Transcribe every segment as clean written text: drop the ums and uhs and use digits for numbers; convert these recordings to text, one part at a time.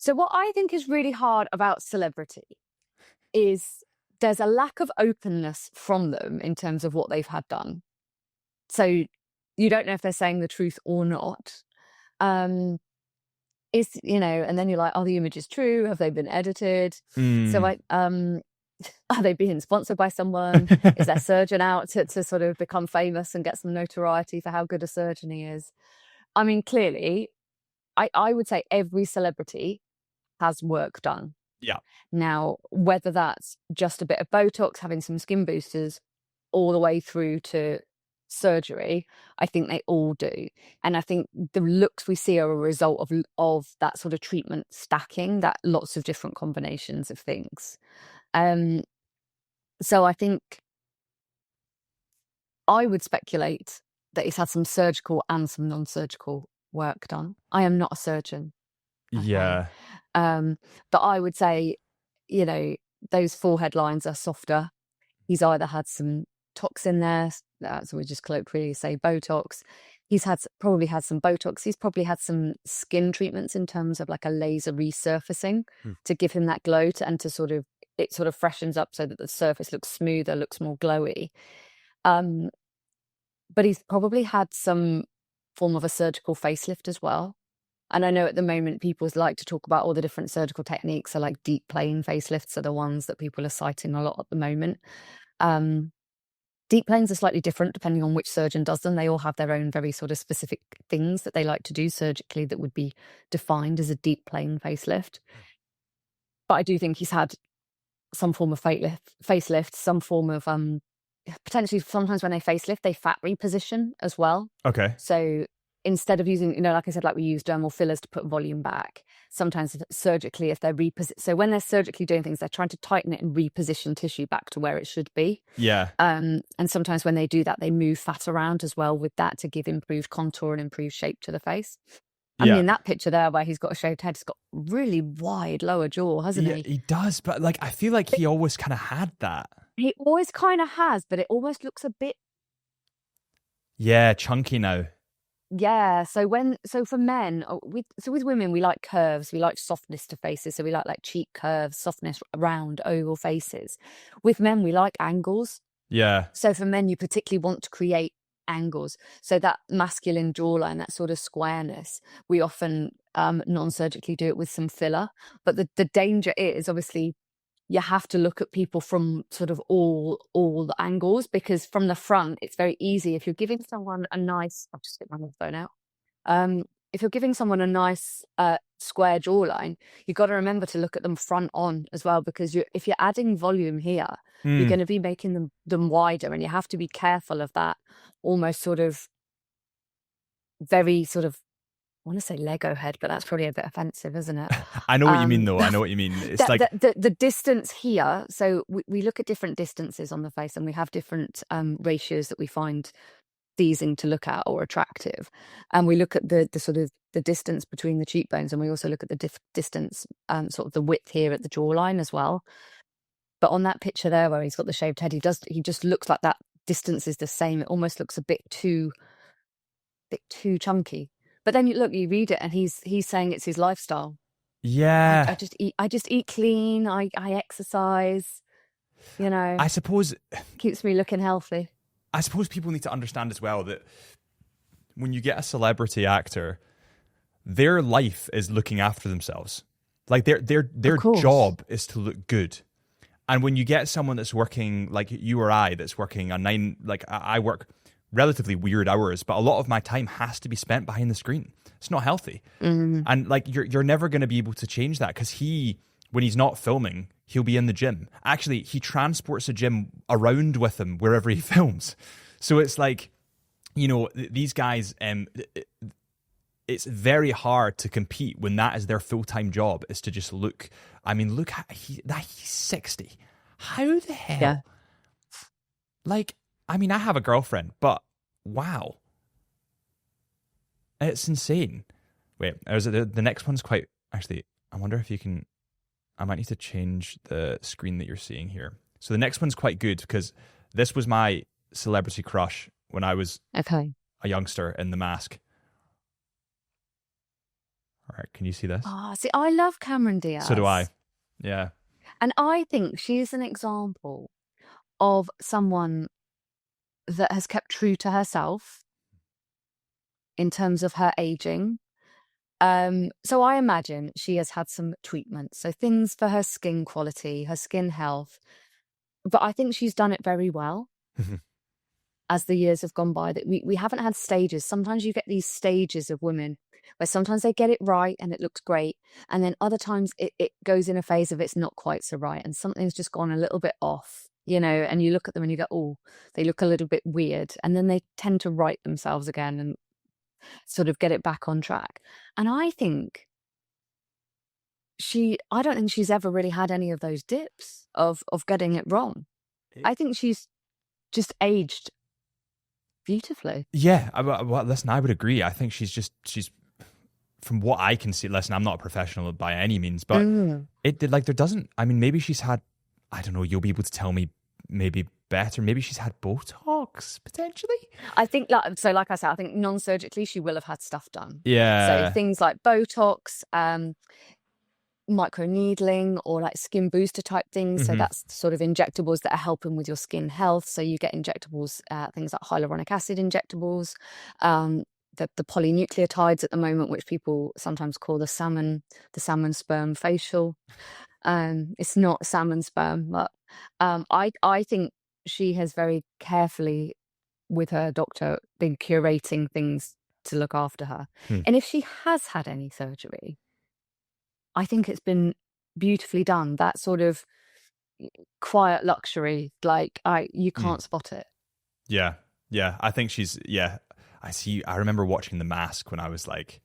So what I think is really hard about celebrity is there's a lack of openness from them in terms of what they've had done. So you don't know if they're saying the truth or not. And then you're like, are the images true? Have they been edited? So Mm. are they being sponsored by someone? Is their surgeon out to sort of become famous and get some notoriety for how good a surgeon he is? I mean, clearly, I would say every celebrity has work done. Yeah. Now, whether that's just a bit of Botox, having some skin boosters, all the way through to surgery, I think they all do. And I think the looks we see are a result of that sort of treatment stacking, that lots of different combinations of things. So I think I would speculate that he's had some surgical and some non-surgical work done. I am not a surgeon. Okay. Yeah. But I would say, those forehead lines are softer. He's either had some toxin there, so we just colloquially say Botox. Probably had some Botox. He's probably had some skin treatments in terms of like a laser resurfacing to give him that glow and to it sort of freshens up so that the surface looks smoother, looks more glowy. But he's probably had some form of a surgical facelift as well. And I know at the moment people like to talk about all the different surgical techniques. So like deep plane facelifts are the ones that people are citing a lot at the moment. Deep planes are slightly different depending on which surgeon does them. They all have their own very sort of specific things that they like to do surgically that would be defined as a deep plane facelift. But I do think he's had some form of facelift, some form of potentially sometimes when they facelift, they fat reposition as well. Okay. So instead of using, like I said, like we use dermal fillers to put volume back, sometimes surgically, if they're so when they're surgically doing things, they're trying to tighten it and reposition tissue back to where it should be. Yeah. And sometimes when they do that, they move fat around as well with that to give improved contour and improved shape to the face. I mean, in that picture there where he's got a shaved head, he's got really wide lower jaw, hasn't he? He does, but like I feel like he always kind of had that. He always kind of has, but it almost looks a bit chunky now. Yeah. So for men, with women, we like curves, we like softness to faces. So we like cheek curves, softness, round, oval faces. With men, we like angles. Yeah. So for men, you particularly want to create angles. So that masculine jawline, that sort of squareness, we often non-surgically do it with some filler. But the danger is obviously you have to look at people from sort of all the angles, because from the front, it's very easy. If you're giving someone a nice, I'll just get my phone out. If you're giving someone a nice square jawline, you've got to remember to look at them front on as well, because if you're adding volume here, you're going to be making them wider, and you have to be careful of that almost sort of very sort of, I want to say Lego head, but that's probably a bit offensive, isn't it? I know what you mean, though. I know what you mean. It's the distance here. So we look at different distances on the face, and we have different ratios that we find pleasing to look at or attractive. And we look at the sort of the distance between the cheekbones, and we also look at the distance, sort of the width here at the jawline as well. But on that picture there where he's got the shaved head, he just looks like that distance is the same. It almost looks a bit too chunky. But then you read it, and he's saying it's his lifestyle. Yeah. I just eat clean. I exercise. I suppose keeps me looking healthy. I suppose people need to understand as well that when you get a celebrity actor, their life is looking after themselves. Like their job is to look good. And when you get someone that's working like you or I, that's working I work relatively weird hours, but a lot of my time has to be spent behind the screen. It's not healthy. And like you're never going to be able to change that, because when he's not filming, he'll be in the gym. Actually, he transports the gym around with him wherever he films. So it's like, these guys, it's very hard to compete when that is their full-time job, is to just look. I mean, look, he's 60. How the hell? Yeah. Like, I mean, I have a girlfriend, but wow. It's insane. Wait, the next one's quite... Actually, I wonder if you can... I might need to change the screen that you're seeing here. So the next one's quite good, because this was my celebrity crush when I was a youngster in The Mask. All right, can you see this? Ah, see, I love Cameron So do I. Diaz. Yeah. And I think she is an example of someone that has kept true to herself in terms of her aging. So I imagine she has had some treatments, so things for her skin quality, her skin health. But I think she's done it very well as the years have gone by. That we haven't had stages. Sometimes you get these stages of women where sometimes they get it right and it looks great, and then other times it goes in a phase of it's not quite so right and something's just gone a little bit off, and you look at them and you go, oh, they look a little bit weird, and then they tend to right themselves again and sort of get it back on track. And I think I don't think she's ever really had any of those dips of getting it wrong. I think she's just aged beautifully. Yeah, well, listen, I would agree. I think she's from what I can see. Listen, I'm not a professional by any means, but it did like there doesn't. I mean, maybe she's had. I don't know. You'll be able to tell me maybe better. Maybe she's had Botox potentially. I think like I said, I think non-surgically she will have had stuff done. Yeah. So things like Botox, microneedling, or like skin booster type things. So that's sort of injectables that are helping with your skin health. So you get injectables, things like hyaluronic acid injectables, the polynucleotides at the moment, which people sometimes call the salmon sperm facial. It's not salmon sperm, but I think she has very carefully with her doctor been curating things to look after her. And if she has had any surgery, I think it's been beautifully done. That sort of quiet luxury, like you can't spot it. Yeah. Yeah. I think she's, yeah. I remember watching The Mask when I was like,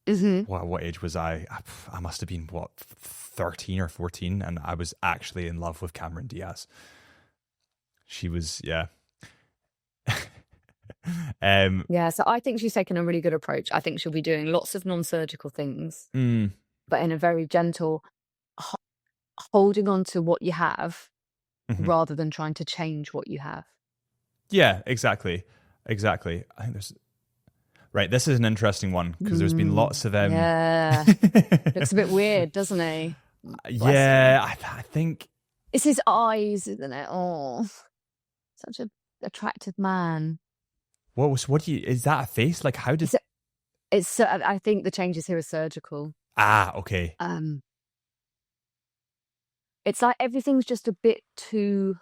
what age was I? I must have been, 13 or 14. And I was actually in love with Cameron Diaz. She was, yeah. Yeah, so I think she's taken a really good approach. I think she'll be doing lots of non-surgical things, but in a very gentle, holding on to what you have rather than trying to change what you have. Yeah, exactly. I think right, this is an interesting one because there's been lots of yeah. Looks a bit weird, doesn't he? Yeah, I think it's his eyes, isn't it? Oh, such a attractive man. Is that a face? Like, how did it's I think the changes here are surgical. Okay. It's like everything's just a bit too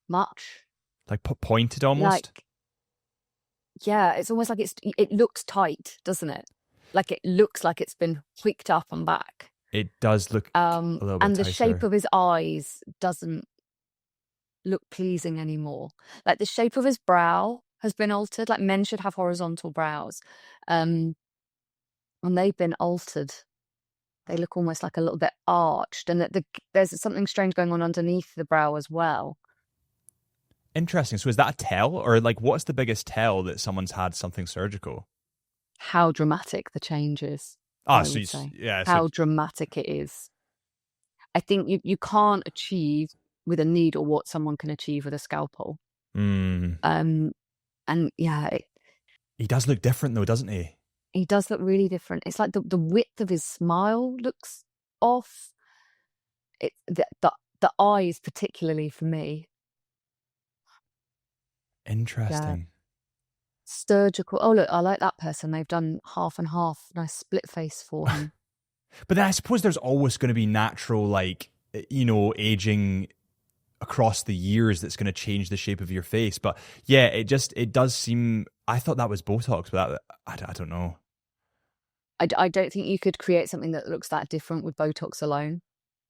much. Like pointed almost? Like, yeah, it's almost like it looks tight, doesn't it? Like it looks like it's been tweaked up and back. It does look a little bit and the tighter. shape of his eyes doesn't look pleasing anymore. Like the shape of his brow has been altered. Like men should have horizontal brows. And they've been altered. They look almost like a little bit arched, and there's something strange going on underneath the brow as well. Interesting. So is that a tell, or like what's the biggest tell that someone's had something surgical? How dramatic the change is. How dramatic it is. I think you can't achieve with a needle what someone can achieve with a scalpel. And yeah, he does look different though, doesn't he? He does look really different. It's like the width of his smile looks off. The eyes, particularly for me. Interesting. Yeah. Surgical. Oh look, I like that person. They've done half and half. Nice split face for him. But then I suppose there's always going to be natural, like, aging across the years that's going to change the shape of your face. But yeah, it does seem. I thought that was Botox, but I don't know. I don't think you could create something that looks that different with Botox alone.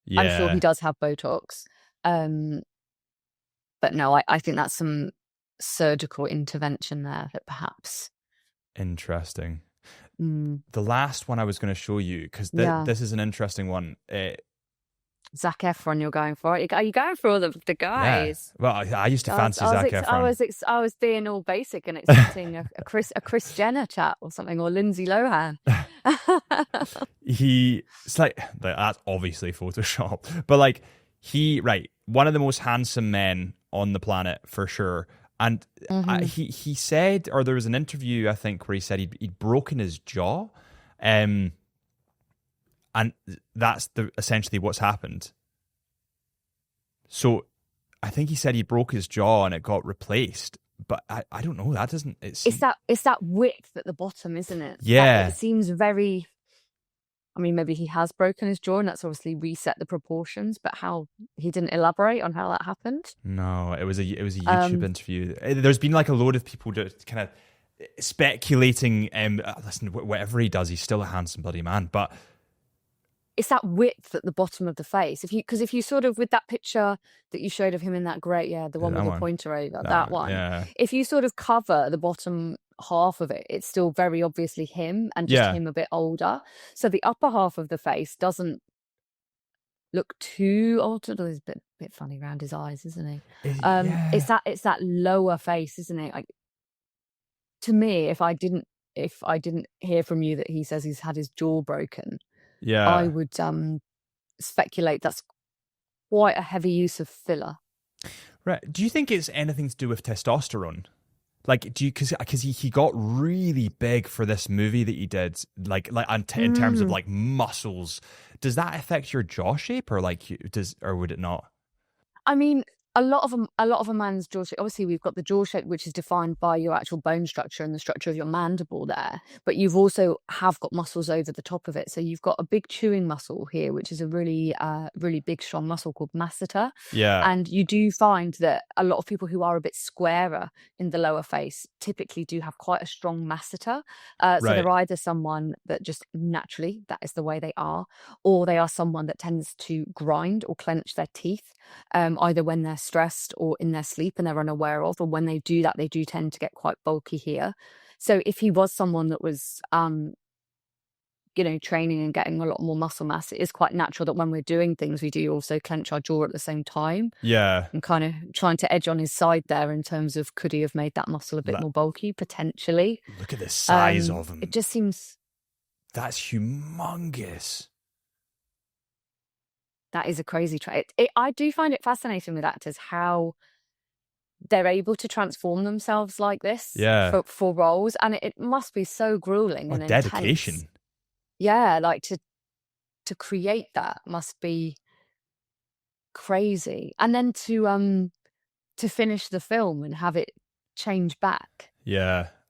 Yeah. I'm sure he does have Botox. But no, I think that's some surgical intervention there that perhaps. Interesting. The last one I was going to show you, because this is an interesting one. Zac Efron, you're going for it. Are you going for all the guys? Yeah. Well, I used to fancy Zac Efron. I was being all basic and expecting a Kris Jenner chat or something, or Lindsay Lohan. It's like that's obviously Photoshop, but like one of the most handsome men on the planet for sure. And he said, or there was an interview I think where he said he'd broken his jaw, And that's essentially what's happened. So I think he said he broke his jaw and it got replaced. But I don't know. That doesn't. It's that width at the bottom, isn't it? Yeah. It seems very. I mean, maybe he has broken his jaw and that's obviously reset the proportions. But how he didn't elaborate on how that happened. No, it was a YouTube interview. There's been like a load of people just kind of speculating. Listen, whatever he does, he's still a handsome bloody man. But it's that width at the bottom of the face. If you sort of, with that picture that you showed of him in that great, the one with the pointer over, that one. Yeah. If you sort of cover the bottom half of it, it's still very obviously him and just him a bit older. So the upper half of the face doesn't look too altered. He's a bit funny around his eyes, isn't he? It's that lower face, isn't it? Like, to me, if I didn't hear from you that he says he's had his jaw broken, I would speculate that's quite a heavy use of filler. Right. Do you think it's anything to do with testosterone? Like, because he got really big for this movie that he did, in terms of like muscles. Does that affect your jaw shape, or or would it not? I mean, a lot of a man's jaw shape. Obviously, we've got the jaw shape, which is defined by your actual bone structure and the structure of your mandible there. But you've also have got muscles over the top of it. So you've got a big chewing muscle here, which is a really, really big, strong muscle called masseter. Yeah. And you do find that a lot of people who are a bit squarer in the lower face typically do have quite a strong masseter. So they're either someone that just naturally, that is the way they are, or they are someone that tends to grind or clench their teeth, either when they're stressed or in their sleep and they're unaware of, or when they do that, they do tend to get quite bulky here. So if he was someone that was training and getting a lot more muscle mass, it is quite natural that when we're doing things, we do also clench our jaw at the same time. Yeah. And kind of trying to edge on his side there in terms of, could he have made that muscle a bit more bulky, potentially? Look at the size of him. It just seems... That's humongous. That is a crazy trait. I do find it fascinating with actors how they're able to transform themselves like this for roles, and it must be so grueling and dedication. Intense. Yeah, like to create that must be crazy, and then to finish the film and have it change back.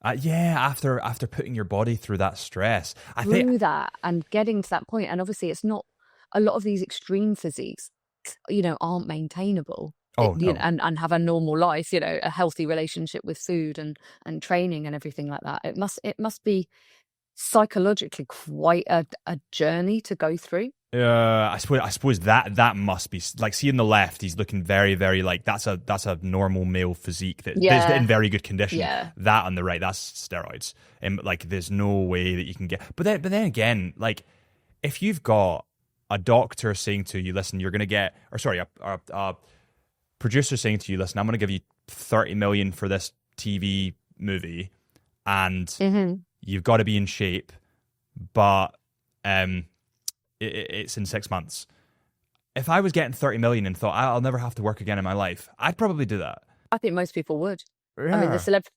After putting your body through that stress, that and getting to that point, and obviously it's not. A lot of these extreme physiques, aren't maintainable. No. And have a normal life, a healthy relationship with food and training and everything like that. It must be psychologically quite a journey to go through. I suppose that must be like, see, in the left, he's looking very, very like that's a normal male physique that is in very good condition. Yeah. That on the right, that's steroids, and like there's no way that you can get. But then again, like if you've got a doctor saying to you, listen, you're going to get, or sorry, a producer saying to you, listen, I'm going to give you 30 million for this TV movie, and you've got to be in shape, but it's in 6 months. If I was getting 30 million and thought I'll never have to work again in my life, I'd probably do that. I think most people would. Yeah. I mean,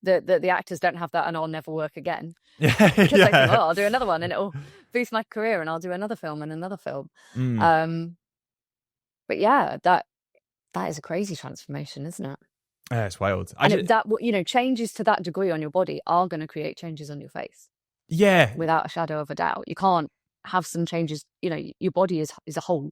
the actors don't have that, and I'll never work again. Yeah, because they think, I'll do another one, and it'll boost my career, and I'll do another film and another film. But yeah, that is a crazy transformation, isn't it? Yeah, it's wild. Changes to that degree on your body are going to create changes on your face. Yeah, without a shadow of a doubt. You can't have some changes. Your body is a whole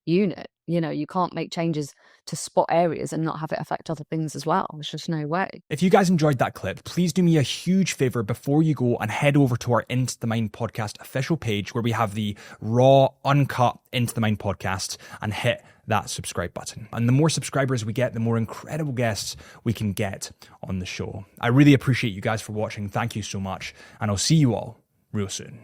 unit. You can't make changes to spot areas and not have it affect other things as well. There's just no way. If you guys enjoyed that clip, please do me a huge favor before you go and head over to our Into the Mind podcast official page, where we have the raw, uncut Into the Mind podcast, and hit that subscribe button. And the more subscribers we get, the more incredible guests we can get on the show. I really appreciate you guys for watching. Thank you so much. And I'll see you all real soon.